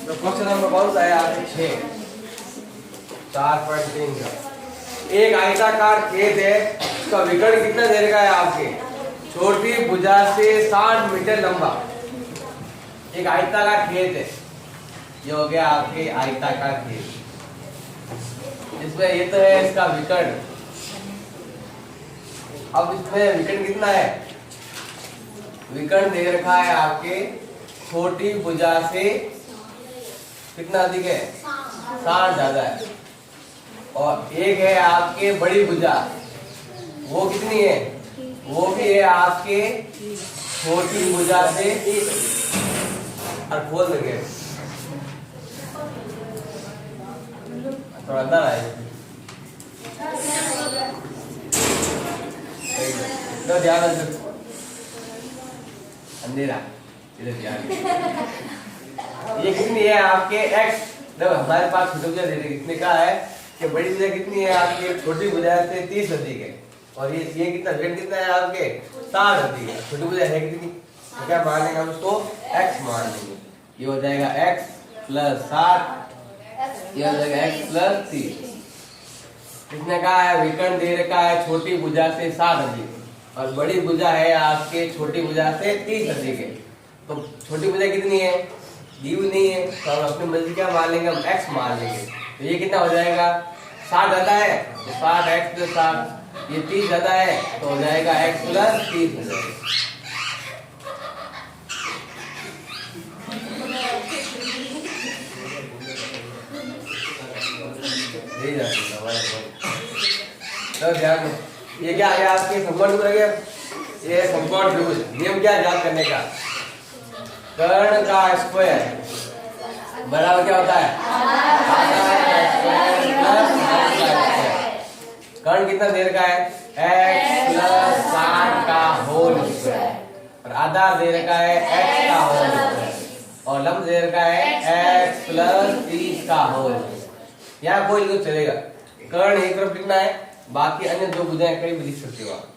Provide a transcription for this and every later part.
तो question number कौन सा है आपके 6 4.3 का। एक आयताकार खेत है, उसका विकर्ण कितना देर का है आपके? छोटी भुजा से 60 मीटर लंबा। एक आयताकार खेत है, ये हो गया आपके आयताकार खेत। इसमें ये तो है इसका विकर्ण। अब इसमें विकर्ण कितना है? विकर्ण दे रखा है आपके छोटी भुजा से कितना अधिक है? 60 ज्यादा है। और एक है आपके बड़ी भुजा, वो कितनी है? वो भी है आपके छोटी भुजा से। और खोल देंगे थोड़ा अंदर आए तो ध्यान रखो, अंधेरा इधर ध्यान। ये कितनी है आपके x? देखो हमारे पास छोटी भुजा दे कितने का है कि बड़ी भुजा कितनी है आपकी? छोटी भुजा से 30 अधिक है। और ये कितना वेट कितना है आपके? 60 अधिक है। छोटी भुजा है कितनी? तो क्या मान लेंगे हम उसको? x मान लेंगे। ये हो जाएगा x प्लस 60, ये हो जाएगा x प्लस 30। कितने का है? विकर्ण दे रखा है छोटी भुजा से 60 अधिक और बड़ी भुजा है आपके छोटी भुजा से 30 अधिक है। तो छोटी भुजा कितनी है? दी हुई नहीं है, तो हम अपनी मर्जी क्या मान लेंगे? हम x मान लेंगे। तो ये कितना हो जाएगा? 60 ज्यादा है तो 60 x प्लस 60। ये 30 ज्यादा है तो हो जाएगा x प्लस 30 हो जाएगा। तो ध्यान, ये क्या आ गया आपके? समकोण त्रिभुज गया। ये समकोण त्रिभुज नियम क्या याद करने का? कर्ण का स्क्वायर बराबर क्या होता है? कर्ण कितना देर का है? x प्लस 60 का होल स्क्वायर। और आधार दे रखा है x का होल स्क्वायर और लंब दे रखा है x प्लस 30 का होल। यहाँ कोई तो चलेगा। कर्ण एक तरफ कितना है, बाकी अन्य दो भुजाएं कहीं भी लिख सकते हो आप।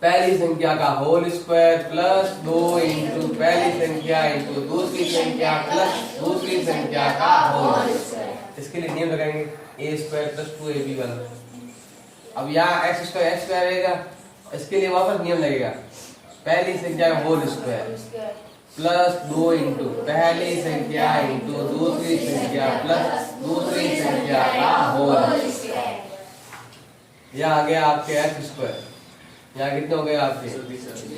पहली संख्या का होल स्क्वायर प्लस 2 इंटू पहली संख्या इंटू दूसरी संख्या प्लस दूसरी संख्या का होल स्क्वायर। इसके लिए नियम लगाएंगे a स्क्वायर प्लस 2ab वाला। अब यहाँ x स्क्वायर रहेगा, इसके लिए वापस नियम लगेगा पहली संख्या का होल स्क्वायर प्लस 2 इंटू पहली संख्या इंटू दूसरी संख्या प्लस दूसरी संख्या का होल स्क्वायर। यह आ गया आपके x स्क्वायर। यहाँ कितने हो गए आपके?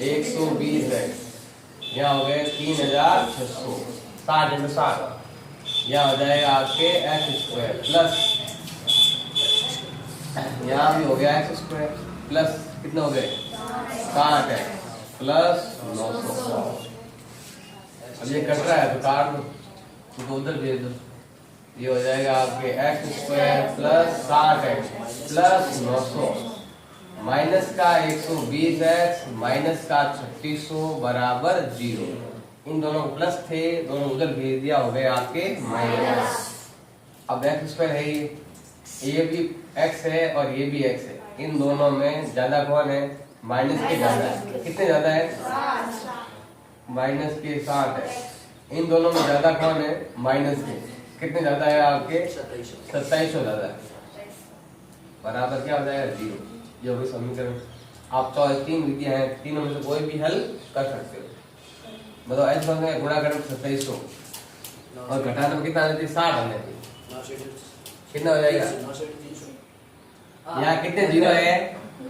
120 है। यहाँ हो गए 3600, 60 इंटू 60। यहाँ हो जाएगा आपके x स्क्वायर प्लस, यहाँ भी हो गया x स्क्वायर प्लस कितने हो गए? 60 है प्लस 900। अब ये कट रहा है तो काट दो, तो उधर भेज दो। ये हो जाएगा आपके x square plus 60x plus 900 minus का 120x माइनस का 3600 बराबर 0। इन दोनों को प्लस थे, दोनों उधर भेज दिया, हो गए आपके माइनस। अब x स्क्वायर है, ये भी x है और ये भी x है। इन दोनों में ज्यादा कौन है? माइनस के ज्यादा है। कितने ज्यादा है? माइनस के 60 है। इन दोनों में ज्यादा कौन है? माइनस के। कितने ज्यादा है आपके? 2700 ज्यादा है। बराबर क्या हो जाएगा? 0। ये होगी समीकरण। आप 3 विधियां हैं, तीनों में से कोई भी हल कर सकते हो। बताओ h बन गया, गुणा करें 2700 और घटाना में कितना आना चाहिए? 60 आना चाहिए। कितना हो जाएगा? यहाँ कितने जीरो है?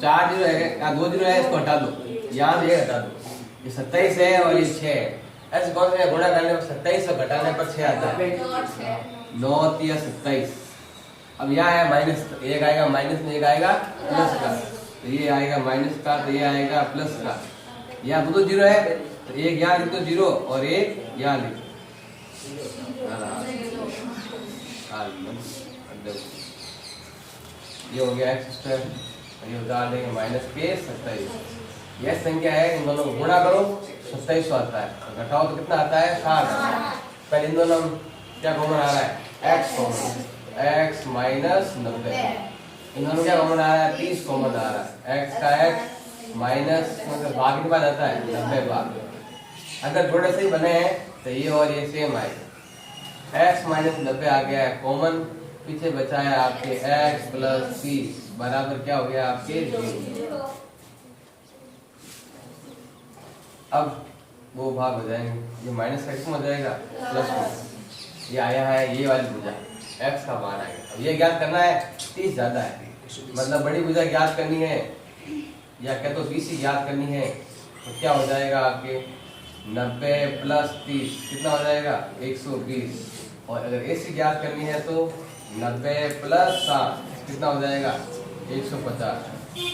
4 जीरो है, यहाँ 2 जीरो है, इसको हटा दो, यहाँ से हटा दो। ये 27 है और ये 6 है। ऐसे कौन सा गुणा करने पर 27 और घटाने पर 6 आता है? 9 या 27। अब यहाँ है माइनस, एक आएगा माइनस में, एक आएगा प्लस का। तो ये आएगा माइनस का, तो ये आएगा प्लस का। यहाँ दो जीरो है तो एक यहाँ लिख दो जीरो और एक यहाँ लिख। ये हो गया एक्स स्क्वायर, ये उतार देंगे माइनस के 27। यह संख्या है, इन दोनों को गुणा करो 2700 आता है, घटाओ तो कितना आता है? 60। पहले इन दोनों क्या कॉमन आ रहा है? x common, x minus 90। इन दोनों क्या कॉमन आ रहा है? 30 कॉमन आ रहा है। x का x माइनस मतलब भाग के बाद आता है 90 भाग। अगर थोड़े से ही बने हैं तो ये और ये सेम आएगा। x माइनस 90 आ गया है कॉमन, पीछे बचा है आपके x प्लस 30 बराबर क्या हो गया आपके 0। अब वो भाग हो जाएंगे, ये माइनस x में हो जाएगा प्लस में, ये आया है ये वाली भुजा x का मान आएगा। अब ये ज्ञात करना है, 30 ज्यादा है मतलब बड़ी भुजा ज्ञात करनी है या क्या तो BC ज्ञात करनी है, तो क्या हो जाएगा आपके 90 प्लस 30 कितना हो जाएगा 120, और अगर AC ज्ञात करनी है तो 90 प्लस 60 कितना हो जाएगा 150।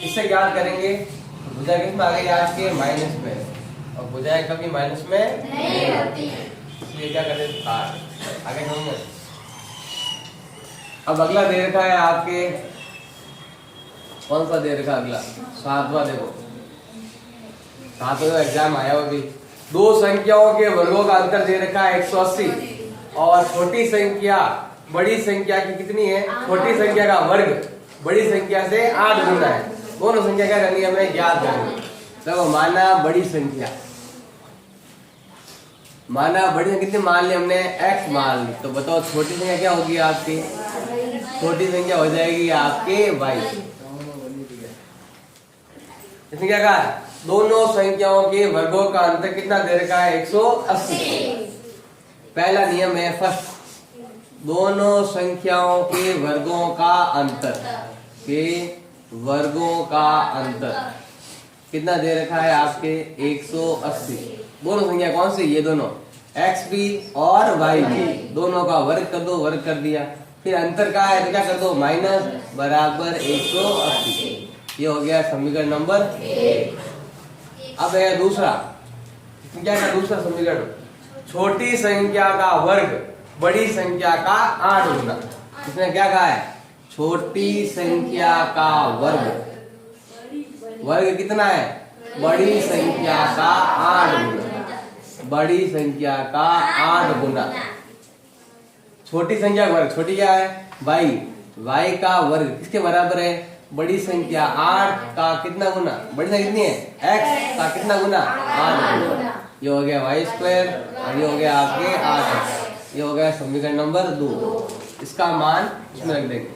इससे ज्ञात करेंगे तो भुजा कितना आ गई आपके माइनस में, और भुजाएं कभी माइनस में नहीं होती, इसलिए क्या करें 60। आगे समझ। अब अगला दे रखा है आपके, कौन सा दे रखा अगला 7वां, देखो 7वां एग्जाम आया वो भी। दो संख्याओं के वर्गों का अंतर दे रखा है 180, और छोटी संख्या बड़ी संख्या की कितनी है, छोटी संख्या का वर्ग बड़ी संख्या से 8 गुना है। दोनों संख्या क्या करनी है हमें ज्ञात करनी है। तो माना बड़ी संख्या, माना बड़ी संख्या कितनी मान ली हमने x मान ली, तो बताओ छोटी संख्या क्या होगी आपकी, छोटी संख्या हो जाएगी आपके y। इसने क्या कहा, दोनों संख्याओं के वर्गों का अंतर कितना दे रखा है 180। पहला नियम है फर्स्ट, दोनों संख्याओं के वर्गों का अंतर, के वर्गों का अंतर कितना दे रखा है आपके 180। दोनों संख्या कौन सी, ये दोनों x भी और y भी, दोनों का वर्ग कर दो, वर्ग कर दिया, फिर अंतर का है तो क्या कर दो माइनस बराबर 180। ये हो गया समीकरण नंबर 1। अब है दूसरा, क्या है दूसरा समीकरण, छोटी संख्या का वर्ग बड़ी संख्या का 8 गुना। इसने क्या कहा है, छोटी संख्या का वर्ग, वर्ग कितना है बड़ी संख्या का 8 गुना, बड़ी संख्या का 8 गुना। छोटी संख्या का वर्ग, छोटी क्या है y, y का वर्ग किसके बराबर है, बड़ी संख्या 8 का कितना गुना, बड़ी संख्या कितनी है x का कितना गुना 8 गुना। ये हो गया y स्क्वायर, और ये हो गया आपके 8, ये हो गया समीकरण नंबर 2। इसका मान इसमें रख देंगे,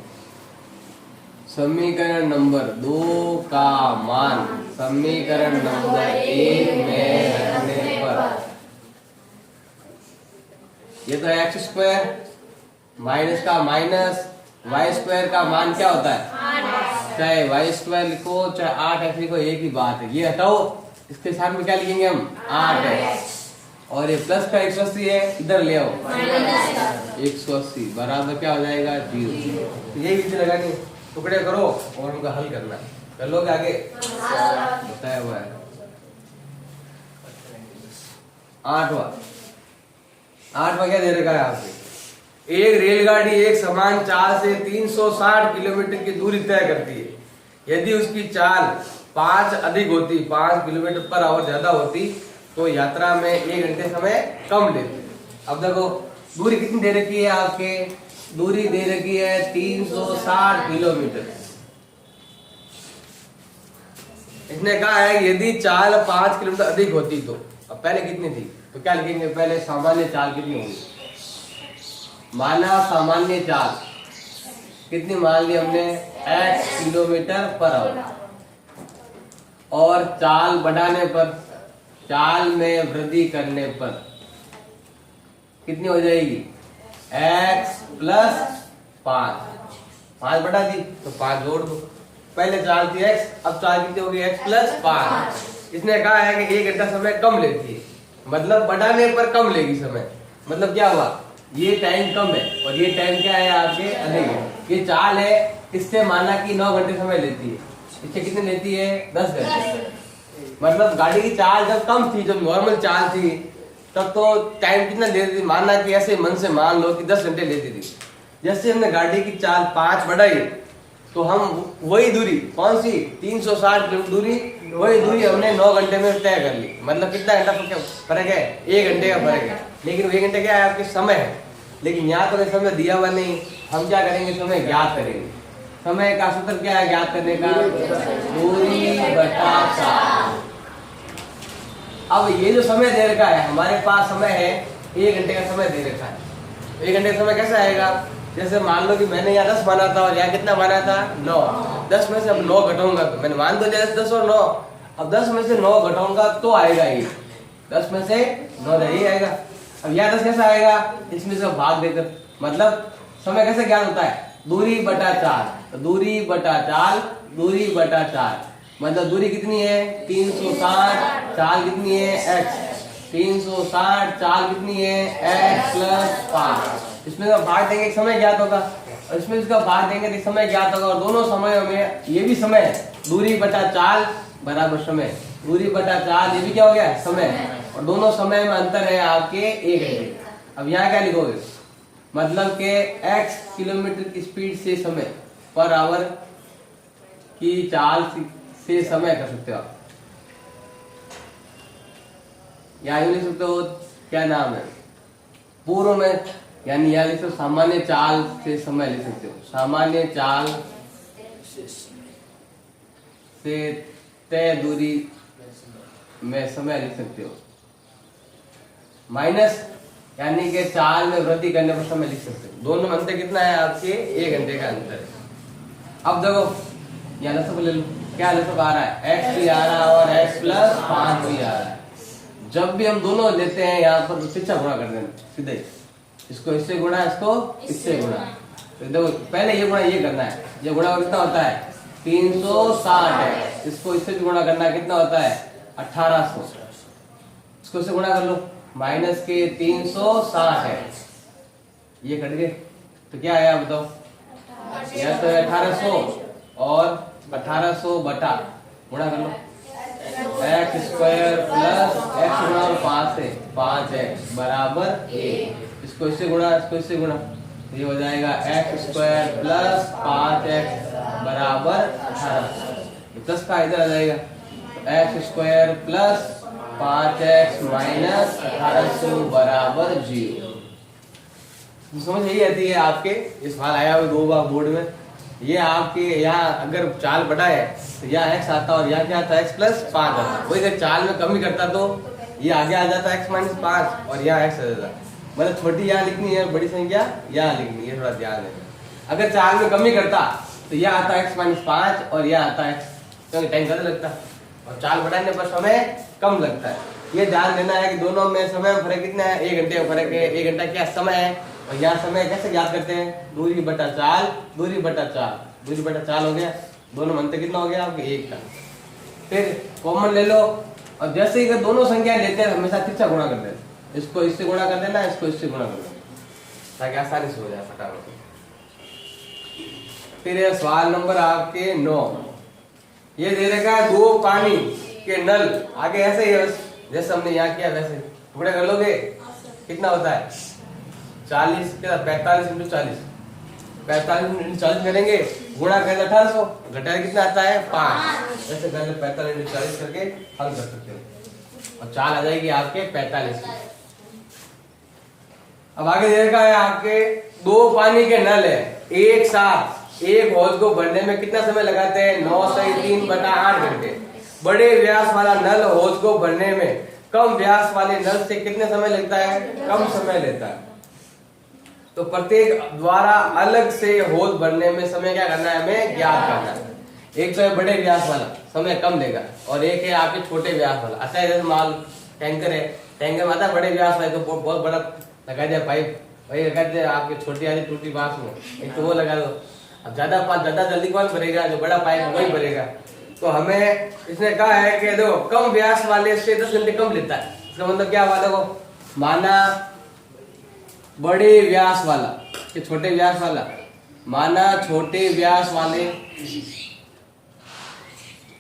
समीकरण नंबर 2 का मान समीकरण नंबर 1 में रखने पर, ये तो x स्क्वायर माइनस का माइनस, y स्क्वायर का मान क्या होता है, चाहे y स्क्वायर लिखो चाहे 8x लिखो एक ही बात है। ये हटाओ, इसके साथ में क्या लिखेंगे हम 8x, और ये प्लस का 180 है, इधर ले आओ 180 बराबर क्या हो जाएगा 0। यही विधि लगानी, टुकड़े करो और उनका हल करना, कर लोगे आगे बताया हुआ है। 8वां क्या दे रखा है आपसे, एक रेलगाड़ी एक समान चाल से 360 किलोमीटर की दूरी तय करती है। यदि उसकी चाल 5 अधिक होती, 5 किलोमीटर पर आवर ज्यादा होती, तो यात्रा में 1 घंटे समय कम लेती। अब देखो दूरी कितनी दे रखी है आपके, दूरी दे रखी है 360 किलोमीटर। इसने कहा है यदि चाल 5 किलोमीटर अधिक होती तो, अब पहले कितनी थी तो क्या लिखेंगे, पहले सामान्य चाल कितनी होगी, माना सामान्य चाल कितनी मान ली हमने x किलोमीटर पर आवर, और चाल बढ़ाने पर, चाल में वृद्धि करने पर कितनी हो जाएगी x प्लस 5 बढ़ा दी तो 5 जोड़ दो, पहले चाल थी x, अब चाल कितनी होगी x प्लस 5। इसने कहा है कि 1 घंटा समय कम लेती है, मतलब बढ़ाने पर कम लेगी समय, मतलब क्या हुआ ये टाइम कम है और ये टाइम क्या है आपके अधिक है। ये चाल है, इससे माना कि 9 घंटे समय लेती है, इससे कितने लेती है 10 घंटे। मतलब गाड़ी की चाल जब कम थी, जब नॉर्मल चाल थी, तब तो टाइम कितना लेती थी, माना कि ऐसे मन से मान लो कि 10 घंटे लेती थी। जैसे हमने गाड़ी की चाल 5 बढ़ाई तो हम वही दूरी, कौन सी 360 किलोमीटर दूरी, वही दूरी हमने 9 घंटे में तय कर ली। मतलब कितना घंटा फर्क है, 1 घंटे का फर्क है, लेकिन 1 घंटे क्या है आपके समय है, लेकिन यहाँ तो समय दिया हुआ नहीं। हम क्या करेंगे, समय ज्ञात करेंगे। समय का सूत्र क्या है ज्ञात करने का, दूरी बटा चाल। अब ये जो समय दे रखा है, हमारे पास समय है 1 घंटे का समय दे रखा है। 1 घंटे का समय कैसे आएगा? जैसे मान लो कि मैंने यहाँ 10 माना था और यहाँ कितना माना था? 9। 10 में से अब 9 घटाऊंगा, तो मैंने मान तो लिया 10 और 9। अब 10 में से 9 घटाऊंगा तो आएगा ये 10 में से 9 यही आएगा। अब यहाँ 10 कैसा आएगा? इसमें से भाग देकर, मतलब समय कैसे ज्ञात होता है? दूरी बटा 4। तो दूरी बटा 4, दूरी बटा 4 मतलब दूरी कितनी है? 360। चाल कितनी है? x। 360 चाल कितनी है? x plus 5। इसमें का भाग देंगे समय ज्ञात होगा और इसमें इसका भाग देंगे तो समय ज्ञात होगा। और दोनों समयों में ये भी समय है, दूरी बटा चाल बराबर समय, दूरी बटा चाल ये भी क्या हो गया? समय। और दोनों समय में अंतर है आपके 1 घंटे। अब यहाँ क्या लिखोगे? मतलब के x किलोमीटर की स्पीड से समय पर आवर की चाल से समय कर सकते हो आप। या यूं लिख सकते हो, क्या नाम है पूर्व में, यानी यहाँ लिख सकते हो सामान्य चाल से समय लिख सकते हो। सामान्य चाल से तय दूरी में समय लिख सकते हो। माइनस यानी कि चाल में वृद्धि करने पर समय लिख सकते हो। दोनों में अंतर कितना है आपके? 1 घंटे का अंतर है। अब देखो यहाँ लसक ले लो, क्या लसक आ रहा है? x भी आ रहा है और x प्लस 5 भी आ रहा है। जब भी हम दोनों लेते हैं यहाँ पर तो शिक्षा गुणा कर देना सीधे, इसको इससे गुणा, इसको इससे गुणा। तो देखो पहले ये गुणा ये करना है, ये गुणा कितना होता है? 360 है। इसको इससे भी गुणा करना कितना होता है? 1800। इसको इससे गुणा कर लो, माइनस के 360 है, ये कट गए तो क्या आया बताओ? यह तो 1800 और 1800 बटा गुणा कर लो, x स्क्वायर प्लस x गुणा और 5 है 5x बराबर 1। इसको इससे गुणा, इसको इससे गुणा, ये हो जाएगा x स्क्वायर प्लस 5x बराबर 1800। 10 का इधर आ जाएगा, x square plus 5x minus 1800 बराबर 0। समझ यही आती है आपके। इस सवाल आया हुआ 2 बार बोर्ड में। ये आपके यहाँ अगर चाल बड़ा है तो यहाँ x आता और यहाँ क्या आता? x प्लस 5 आता। वही अगर चाल में कमी करता तो ये आगे आ जाता x माइनस 5 और यहाँ x आ जाता। मतलब छोटी यहाँ लिखनी है, बड़ी संख्या यहाँ लिखनी है, थोड़ा ध्यान है। अगर चाल में कमी करता तो यहाँ आता x माइनस 5 और यहाँ आता x, क्योंकि टाइम ज्यादा लगता और चाल बढ़ाने पर समय कम लगता है। ये ध्यान देना है कि दोनों में समय में फर्क कितना है? 1 घंटे का फर्क है। 1 घंटा क्या समय है और यहाँ समय कैसे ज्ञात करते हैं? दूरी बटा चाल, दूरी बटा चाल, दूरी बटा चाल हो गया। दोनों में अंतर कितना हो गया आपके? 1 का। फिर कॉमन ले लो और जैसे ही दोनों संख्या लेते हैं हमेशा तिरछा गुणा कर देना, इसको इससे गुणा कर देना, इसको इससे गुणा कर देना, ताकि आसानी से हो जाए फटाफट। फिर सवाल नंबर आपके 9, ये दे रखा है 2 पानी के नल, आगे ऐसे ही जैसे हमने यहाँ किया वैसे टुकड़े कर लोगे, कितना होता है? 40 क्या 45 इंटू 40, 45 इंटू 40 करेंगे, गुणा करेंगे 1800, घटाया कितना आता है? 5। ऐसे कर 45 इंटू 40 करके हल कर सकते हो और चाल आ जाएगी आपके 45। अब आगे दे रखा है आपके 2 पानी के नल है, एक साथ एक हौज को भरने में कितना समय लगाते हैं? 9 से 3 बटा 8 घंटे। बड़े व्यास वाला नल हौज को भरने में कम व्यास वाले नल से कितने समय लगता है? कम समय लेता है। तो प्रत्येक द्वारा अलग से हौज भरने में समय क्या करना है? हमें ज्ञात करना है। एक तो है बड़े व्यास वाला, समय कम लेगा, और एक है आपके छोटे व्यास वाला। अच्छा है जैसे माल टैंकर है, टैंकर में आता है बड़े व्यास वाला तो बहुत बड़ा लगा दिया पाइप, वही लगा दिया आपके छोटी वाली टूटी बांस में, एक तो वो लगा दो। अब ज्यादा जल्दी कौन भरेगा? जो बड़ा पाइप वही भरेगा। तो हमें इसने कहा है कि देखो कम व्यास वाले से 10 घंटे कम लेता है। इसका मतलब क्या हुआ? देखो माना बड़े व्यास वाला कि छोटे व्यास वाला, माना छोटे व्यास वाले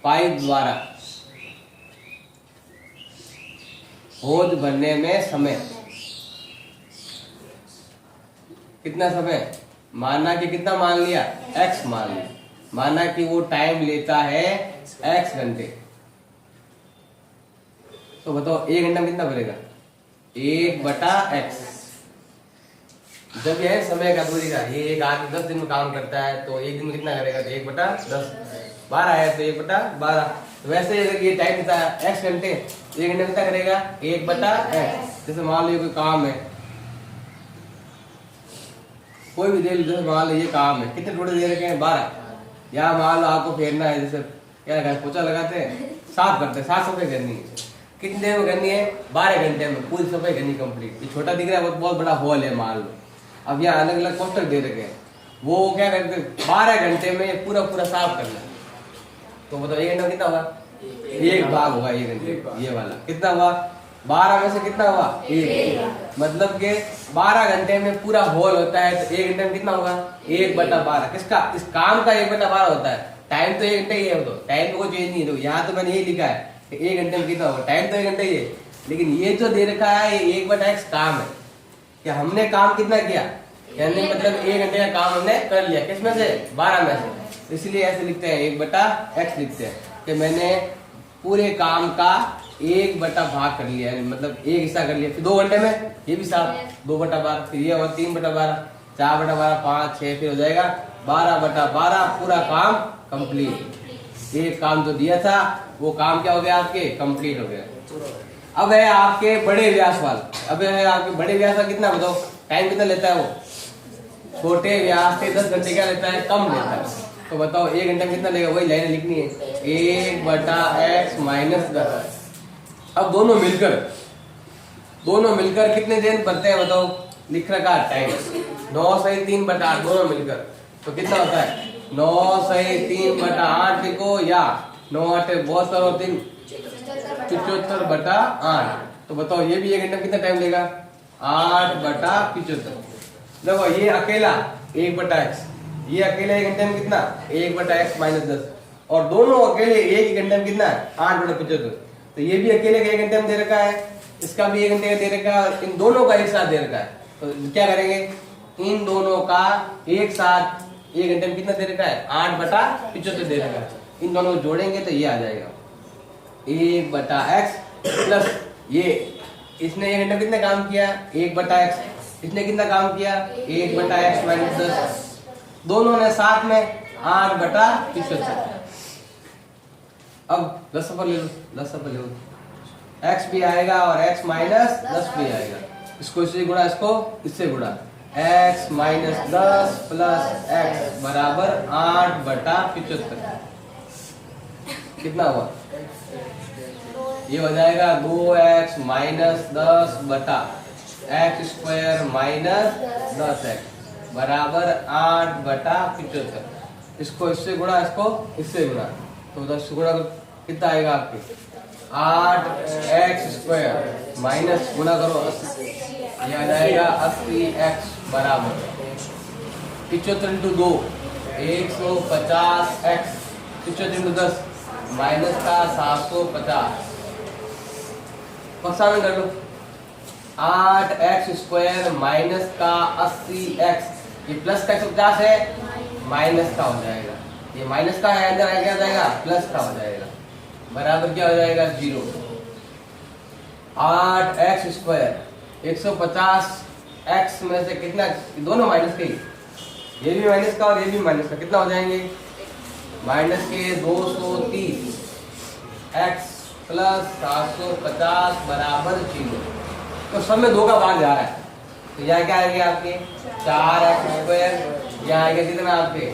पाइप द्वारा हौज भरने में समय कितना समय? माना कि कितना मान लिया? x मान लिया। माना कि वो टाइम लेता है x घंटे, तो बताओ 1 घंटा में कितना भरेगा? 1 बटा x। जब यह समय का दूरी का ये एक आदमी 10 दिन में काम करता है तो 1 दिन में कितना करेगा? तो 1 बटा 10। 12 है तो 1 बटा 12। वैसे अगर ये टाइम लेता है x घंटे, 1 घंटे में कितना करेगा? 1 बटा x। जैसे मान लो ये कोई काम है, कोई भी दे लो, जैसे मान लो ये काम है, कितने टोटे दे रखे हैं 12, या मान लो आपको फेरना है, जैसे क्या लगाते, पोछा लगाते हैं, साफ करते हैं, साफ सफाई करनी है, कितनी देर में करनी है, 12 घंटे में पूरी सफाई करनी कंप्लीट। ये छोटा दिख रहा है, बहुत बड़ा हॉल है मान लो, अब यहाँ अलग अलग कोष्टक दे रखे हैं, वो क्या करते हैं 12 घंटे में पूरा पूरा साफ करना है। तो बताओ 1 घंटे में कितना होगा, एक भाग होगा 1 घंटे, ये वाला कितना हुआ, 12 में से कितना हुआ, 1, मतलब के 12 घंटे में पूरा हॉल होता है, तो 1 घंटे में कितना होगा, 1/12। किसका, इस काम का 1/12 होता है। टाइम तो 1 घंटे ही है, तो टाइम तो कोई चेंज नहीं है, यहाँ तो मैंने ये लिखा है कि 1 घंटे में कितना होगा, टाइम तो 1 घंटे ही है, लेकिन ये जो दे रखा है ये 1/x काम है, कि हमने काम कितना किया, यानी मतलब 1 घंटे का काम हमने कर लिया, किसमें से, 12 में से, इसलिए ऐसे लिखते हैं 1/x लिखते हैं कि मैंने पूरे काम का 1/भाग कर लिया, मतलब एक हिस्सा कर लिया। फिर 2 घंटे में ये भी साफ 2/12, फिर ये और 3/12, 4/12, 5, 6, फिर हो जाएगा 12/12, पूरा काम कंप्लीट। एक काम जो दिया था वो काम क्या हो गया, आपके कंप्लीट हो गया। अब है आपके बड़े व्यास वाला, अब है आपके बड़े व्यास का कितना बताओ, टाइम कितना लेता है वो, छोटे व्यास से 10 घंटे क्या लेता है, कम लेता है। तो बताओ 1 घंटे में कितना लेगा, वही लाइन लिखनी है, 1/x - 10। अब दोनों मिलकर कितने दिन बनते हैं बताओ, लिख रखा टाइम 9 सही 3/8, दोनों मिलकर तो कितना होता है, 9 सही 3/8 लिखो, या 9 8 72 और 3 75/8। तो बताओ ये भी 1 घंटे में कितना टाइम लेगा, 8/75। देखो ये अकेला 1/x, ये अकेले 1 घंटे में कितना, 1/x - 10, और दोनों अकेले एक ही घंटे में कितना है, 8/75। तो ये भी अकेले 1 घंटे में दे रखा है, इसका भी 1 घंटे का दे रखा है, इन दोनों का एक साथ दे रखा है। तो क्या करेंगे, इन दोनों का एक साथ 1 घंटे में कितना दे रखा है, 8/75 दे रखा है, इन दोनों को जोड़ेंगे तो ये आ जाएगा 1/x प्लस ये, इसने 1 घंटे में कितना काम किया, 1/x, इसने कितना काम किया, 1/x - 10, दोनों ने साथ में 8/75। अब 10 पर ले लो, 10 पर ले लो, x भी आएगा और x - 10 भी आएगा, इसको इससे गुणा, इसको इससे गुणा, x - 10 प्लस x बराबर 8/75। कितना हुआ, ये हो जाएगा 2x - 10 बटा x² - 10x बराबर 8/75। इसको इससे गुणा, इसको इससे गुणा, तो 10 गुणा कितना आएगा आपके, 8x² माइनस गुणा करो 80, ये आ जाएगा 80x बराबर 75 × 2 150x, 75 × 10 माइनस का 750, पक्सान कर लो, 8x² माइनस का 80x, ये प्लस का 150 है, माइनस का हो जाएगा, ये माइनस का है, अंदर क्या हो जाएगा, प्लस का हो जाएगा, बराबर क्या हो जाएगा 0। 8x², 150x में से कितना, दोनों माइनस के, ये भी माइनस का और ये भी माइनस का, कितना हो जाएंगे, माइनस के 230 x प्लस 750 बराबर 0। तो सब में 2 का भाग जा रहा है, तो यहाँ क्या आएगा आपके 4x², यहाँ आएगा कितना आपके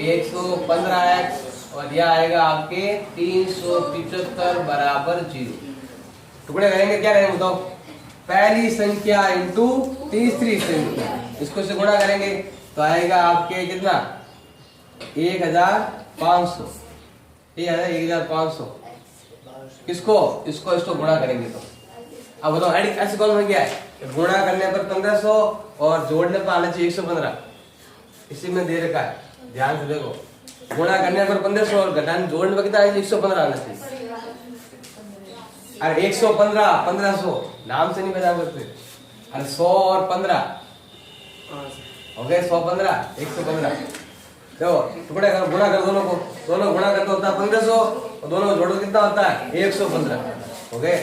115x, और यह आएगा आपके 375 बराबर 0। टुकड़े करेंगे, क्या करेंगे बताओ, पहली संख्या इंटू तीसरी संख्या, इसको से गुणा करेंगे तो आएगा आपके कितना 1500, ये है 1500, किसको, इसको इसको गुणा करेंगे तो अब बताओ ऐसे कौन हो गया है, गुणा करने पर 1500 और जोड़ने पर आना चाहिए 115, इसी में दे रखा है, ध्यान से देखो, गुणा करने पर 1500 और घटाने जोड़ने पर कितना 115 आना चाहिए। अरे 115 1500 नाम से नहीं बता सकते, अरे 100 और 15 हो गए 115 115। देखो टुकड़े कर, गुणा कर दोनों को, दोनों गुणा करते होता है 1500 और दोनों जोड़ो कितना होता है 115, हो गए।